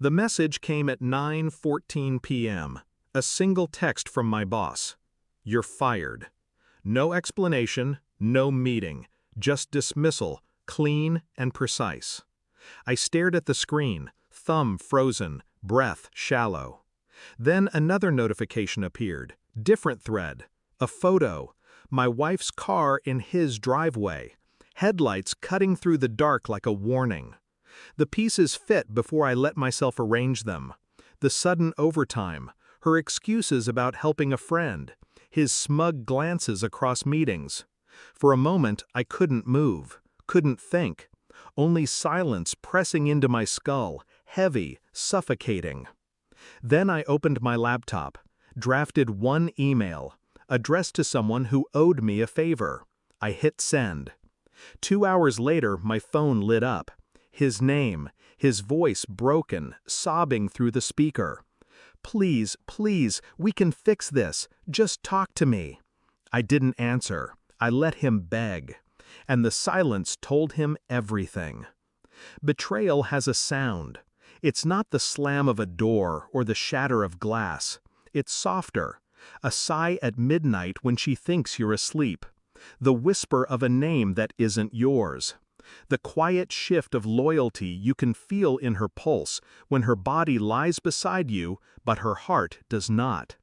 The message came at 9:14 p.m. A single text from my boss. "You're fired." No explanation, no meeting, just dismissal, clean and precise. I stared at the screen, thumb frozen, breath shallow. Then another notification appeared, different thread, a photo, my wife's car in his driveway, headlights cutting through the dark like a warning. The pieces fit before I let myself arrange them. The sudden overtime, her excuses about helping a friend, his smug glances across meetings. For a moment I couldn't move, couldn't think. Only silence pressing into my skull, heavy, suffocating. Then I opened my laptop, drafted one email, addressed to someone who owed me a favor. I hit send. 2 hours later, my phone lit up. His name, his voice broken, sobbing through the speaker. "Please, please, we can fix this. Just talk to me." I didn't answer. I let him beg. And the silence told him everything. Betrayal has a sound. It's not the slam of a door or the shatter of glass. It's softer. A sigh at midnight when she thinks you're asleep. The whisper of a name that isn't yours. The quiet shift of loyalty you can feel in her pulse when her body lies beside you, but her heart does not.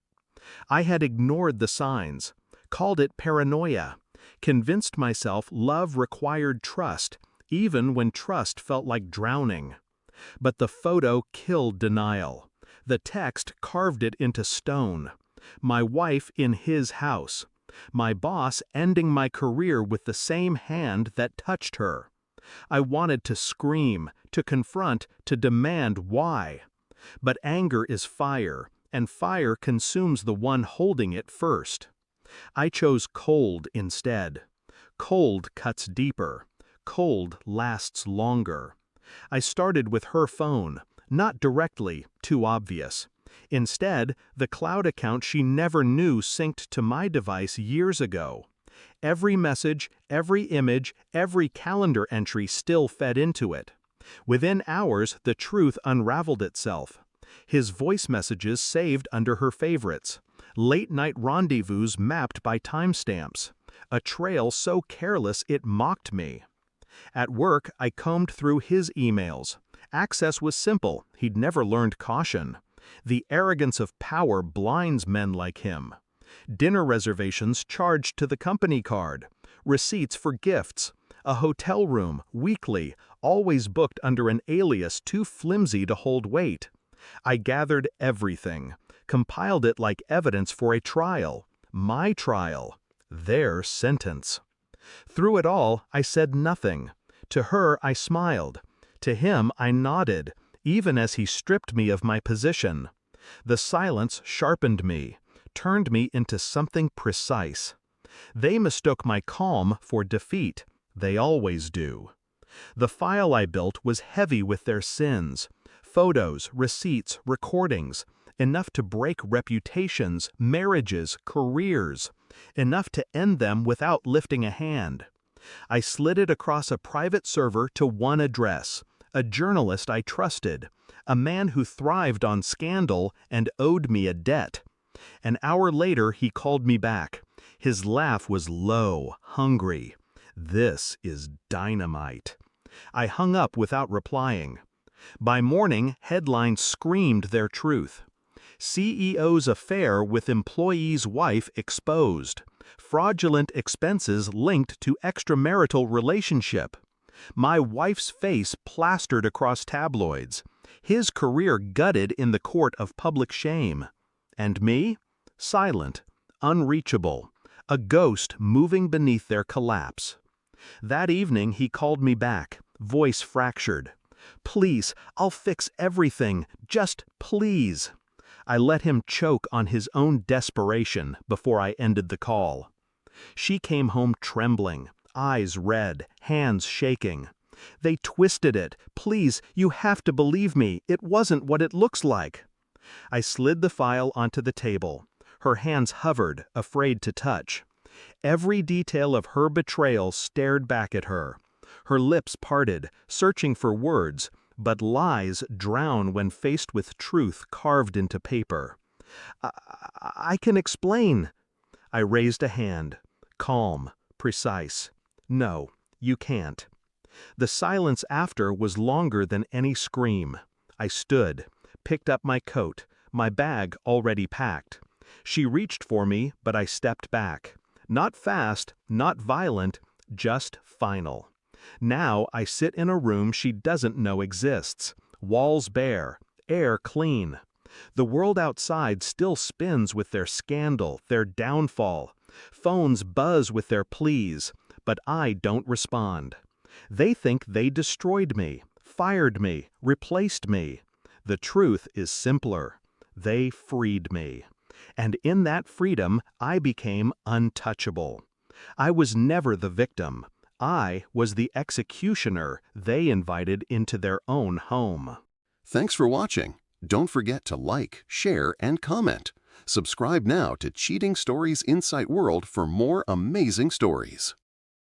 I had ignored the signs, called it paranoia, convinced myself love required trust, even when trust felt like drowning. But the photo killed denial. The text carved it into stone. My wife in his house. My boss ending my career with the same hand that touched her. I wanted to scream, to confront, to demand why. But anger is fire, and fire consumes the one holding it first. I chose cold instead. Cold cuts deeper. Cold lasts longer. I started with her phone, not directly, too obvious. Instead, the cloud account she never knew synced to my device years ago. Every message, every image, every calendar entry still fed into it. Within hours, the truth unraveled itself. His voice messages saved under her favorites. Late-night rendezvous mapped by timestamps. A trail so careless it mocked me. At work, I combed through his emails. Access was simple, he'd never learned caution. The arrogance of power blinds men like him. Dinner reservations charged to the company card. Receipts for gifts. A hotel room, weekly, always booked under an alias too flimsy to hold weight. I gathered everything, compiled it like evidence for a trial. My trial. Their sentence. Through it all, I said nothing. To her, I smiled. To him, I nodded, even as he stripped me of my position. The silence sharpened me, turned me into something precise. They mistook my calm for defeat. They always do. The file I built was heavy with their sins. Photos, receipts, recordings. Enough to break reputations, marriages, careers. Enough to end them without lifting a hand. I slid it across a private server to one address, a journalist I trusted, a man who thrived on scandal and owed me a debt. An hour later he called me back. His laugh was low, hungry. This is dynamite. I hung up without replying. By morning, headlines screamed their truth. CEO's affair with employee's wife exposed. Fraudulent expenses linked to extramarital relationship. My wife's face plastered across tabloids. His career gutted in the court of public shame. And me? Silent, unreachable, a ghost moving beneath their collapse. That evening he called me back, voice fractured. "Please, I'll fix everything. Just please." I let him choke on his own desperation before I ended the call. She came home trembling, eyes red, hands shaking. "They twisted it. Please, you have to believe me. It wasn't what it looks like." I slid the file onto the table. Her hands hovered, afraid to touch. Every detail of her betrayal stared back at her. Her lips parted, searching for words, But lies drown when faced with truth carved into paper. I, I can explain. I raised a hand. Calm, precise. No, you can't. The silence after was longer than any scream. I stood, picked up my coat, my bag already packed. She reached for me, but I stepped back. Not fast, not violent, just final. Now I sit in a room she doesn't know exists. Walls bare, air clean. The world outside still spins with their scandal, their downfall. Phones buzz with their pleas, but I don't respond. They think they destroyed me, fired me, replaced me. The truth is simpler. They freed me. And in that freedom, I became untouchable. I was never the victim. I was the executioner they invited into their own home. Thanks for watching. Don't forget to like, share, and comment. Subscribe now to Cheating Stories Insight World for more amazing stories.